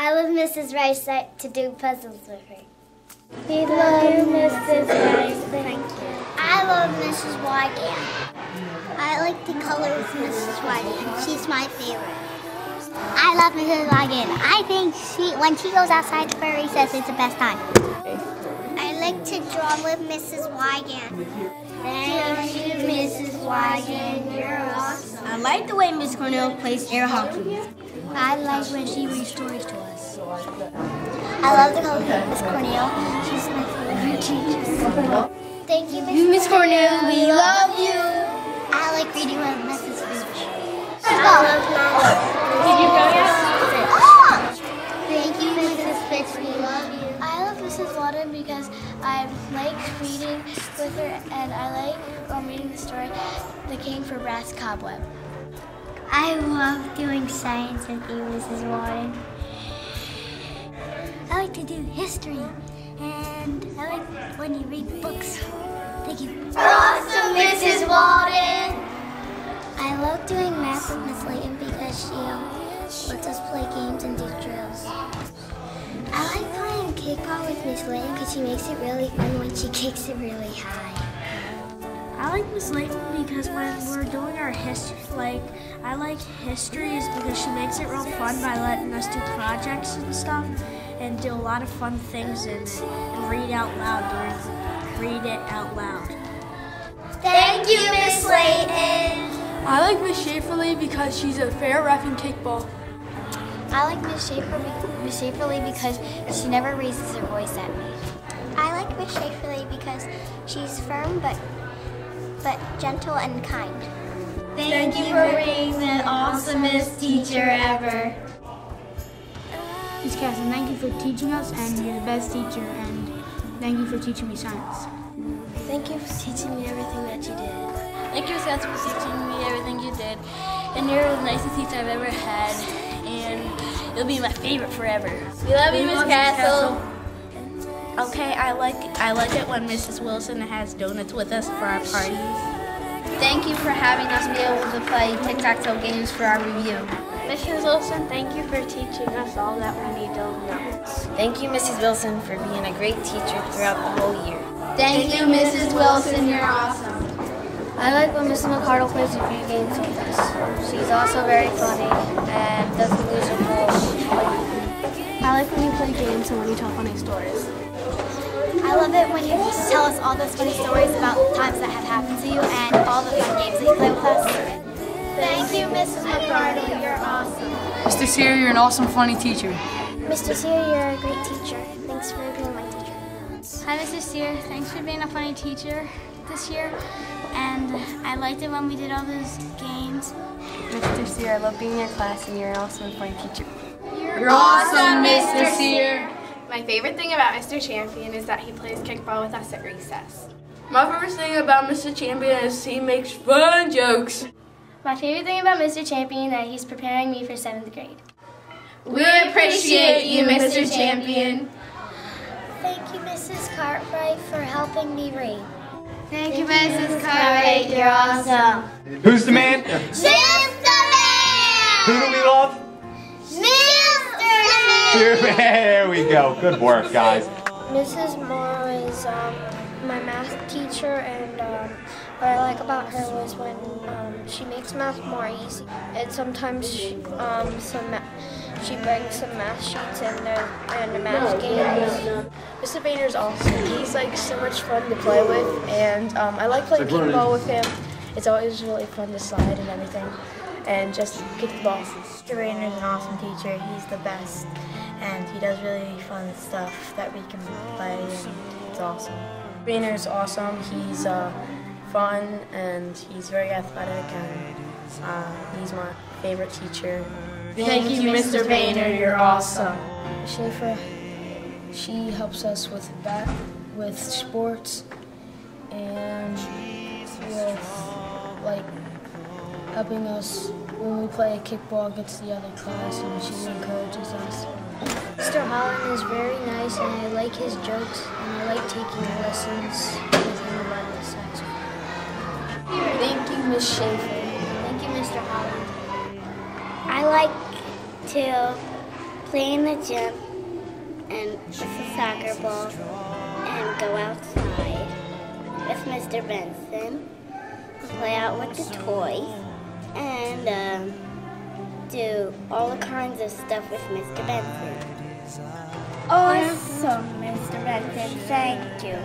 I love Mrs. Rice to do puzzles with her. We love Mrs. Rice. Thank you. I love Mrs. Wygan. I like the color of Mrs. Wygan. She's my favorite. I love Mrs. Wygan. I think when she goes outside for recess, it's the best time. I like to draw with Mrs. Wygan. Thank you, Mrs. Wygan. You're awesome. I like the way Miss Cornell plays air hockey. I like when she reads stories to us. I love the color of Miss Cornell. She's my favorite teacher. Thank you, Miss Cornell. We love you. I like reading with Mrs. Finch. I love math. Did you go yet? Thank you, Mrs. Finch. We love you. I love Mrs. Walden because I like reading with her, and I like reading the story, The King for Brass Cobweb. I love doing science with you, Mrs. Warren. I like to do history, and I like when you read books. Thank you. Awesome, Mrs. Walden. I love doing math with Miss Layton because she lets us play games and do drills. I like playing kickball with Miss Layton because she makes it really fun when she kicks it really high. I like Miss Layton because when we're doing our history, I like histories because she makes it real fun by letting us do projects and stuff and do a lot of fun things in it and read it out loud. Thank you, Miss Layton. I like Miss Schaeferly because she's a fair ref in kickball. I like Miss Schaeferly because she never raises her voice at me. I like Miss Schaeferly because she's firm but gentle and kind. Thank you for being the awesomest teacher ever. Miss Casson, thank you for teaching us, and you're the best teacher, and thank you for teaching me science. Thank you for teaching me everything that you did. Thank you, Miss Casson, for teaching me everything you did. And you're the nicest teacher I've ever had, and you'll be my favorite forever. We love you, Miss Castle. Okay, I like it when Mrs. Wilson has donuts with us for our parties. Thank you for having us be able to play tic-tac-toe games for our review. Mrs. Wilson, thank you for teaching us all that we need to know. Thank you, Mrs. Wilson, for being a great teacher throughout the whole year. Thank you, Mrs. Wilson. You're awesome. I like when Mrs. McCardle plays a few games with us. She's also very funny and doesn't lose her cool. I like when you play games and when you tell funny stories. I love it when you tell us all those funny stories about times that have happened to you and all the fun games that you play with us. Thank you, Mrs. McCardle. You're awesome. Mr. Sear, you're an awesome, funny teacher. Mr. Sear, you're a great teacher. Thanks for being my teacher. Hi, Mrs. Sear. Thanks for being a funny teacher this year. And I liked it when we did all those games. Mr. Sear, I love being in your class, and you're an awesome, funny teacher. You're awesome, Mr. Sear. My favorite thing about Mr. Champion is that he plays kickball with us at recess. My favorite thing about Mr. Champion is he makes fun jokes. My favorite thing about Mr. Champion is that he's preparing me for 7th grade. We appreciate you, Mr. Champion. Thank you, Mrs. Cartwright, for helping me read. Thank you, Mrs. Cartwright. You're awesome. Who's the man? Mr. Man! Who do we love? There we go. Good work, guys. Mrs. Moore is my math teacher, and what I like about her was when she makes math more easy. And sometimes she brings some math sheets and math games. Mr. Boehner's awesome. He's so much fun to play with, and I like playing kickball with him. It's always really fun to slide and everything, and just kick the ball. Mr. Boehner's an awesome teacher. He's the best, and he does really fun stuff that we can play, and it's awesome. Boehner's awesome. He's fun, and he's very athletic, and he's my favorite teacher. Thank you, Mr. Boehner. You're awesome. Schaefer, she helps us with sports, and with helping us when we play kickball against the other class, and she encourages us. Mr. Holland is very nice, and I like his jokes, and I like taking lessons with him about the saxophone. Thank you, Miss Schaefer. Thank you, Mr. Holland. I like to play in the gym and with a soccer ball and go outside with Mr. Benson, play out with the toys, and do all the kinds of stuff with Mr. Benson. Awesome, Mr. Benson. Thank you.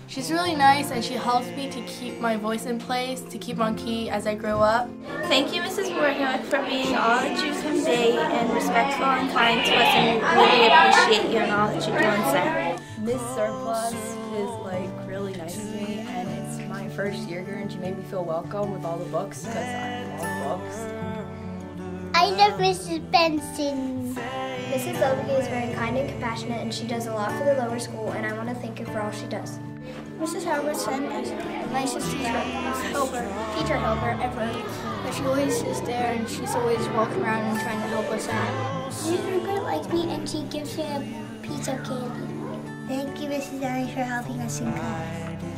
She's really nice and she helps me to keep my voice in place, to keep on key as I grow up. Thank you, Mrs. Warwick, for being all that you can be and respectful and kind to us, and we really appreciate you and all that you do and say. Miss Surplus is like really nice to me, and it's my first year here, and she made me feel welcome with all the books because I love books. I love Mrs. Benson. Mrs. Lovicky is very kind and compassionate, and she does a lot for the lower school, and I want to thank her for all she does. Mrs. Halverson is the nicest teacher helper ever. But she always is there and she's always walking around and trying to help us out. Mrs. Rupert likes me and she gives me a piece of candy. Thank you, Mrs. Ari, for helping us in class.